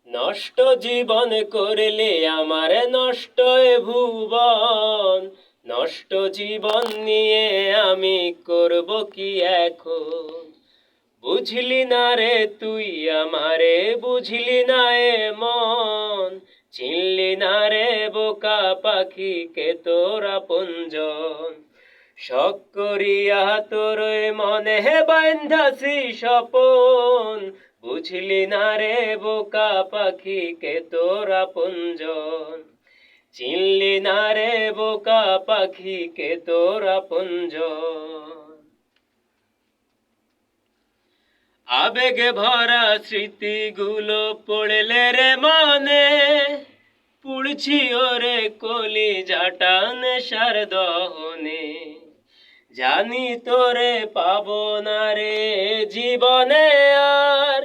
নষ্ট জীবন করলে আমার নষ্ট এ ভুবন, নষ্ট জীবন নিয়ে আমি করব কি এখন। বুঝলি না রে তুই আমারে, বুঝলি না এ মন, চিনলি না রে বোকা পাখি কে তোর আপনজন। শখ করিয়া তোর মনে বান্ধাছি স্বপন, বুঝলি না রে বোকা পাখি কে তোর আপনজন। চিনলি না রে বোকা পাখি কে তোর আপনজন। আবেগে ভরা স্মৃতিগুলো পড়লে রে মনে, পুড়ছি ওরে কলিজাটা নেশার দহনে। জানি তোরে পাবো না রে জীবনে আর,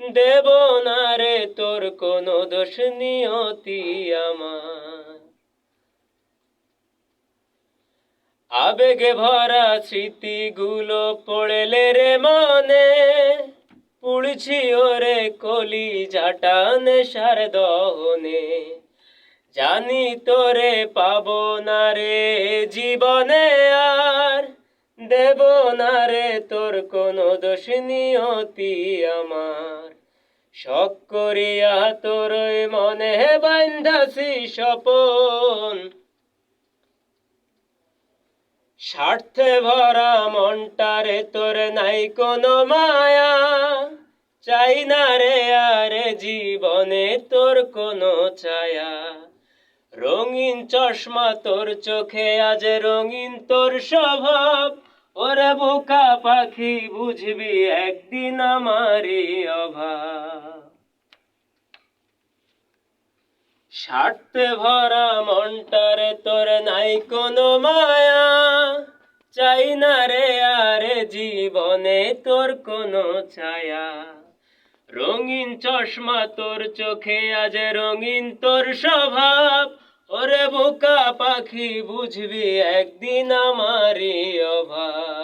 দেব না রে তোর কোনো দোষ নিয়তি আমার। আবেগে ভরা স্মৃতিগুলো পড়লে রে মনে, পুড়ছি ওরে কলিজাটা নেশার দহনে। জানি তোরে পাবো না রে জীবনে আর, দেব না রে তোর কোনো দোষ নিয়তি আমার। শখ করিয়া তোর মনে বান্ধাছি স্বপন, স্বার্থে ভরা মনটারে তোর নাই কোনো মায়া। চাই না রে আরে জীবনে তোর কোনো ছায়া। রঙিন চশমা তোর চোখে আজ রঙিন তোর স্বভাব, ওরে বোকা পাখি বুঝবি একদিন আমারই অভাব। স্বার্থে ভরা মনটারে তোর নাই কোনো মায়া। চাই না রে আরে জীবনে তোর কোনো ছায়া। রঙিন চশমা তোর চোখে আজ রঙিন তোর স্বভাব, ওরে বোকা পাখি বুঝবি একদিন আমারই অভাব।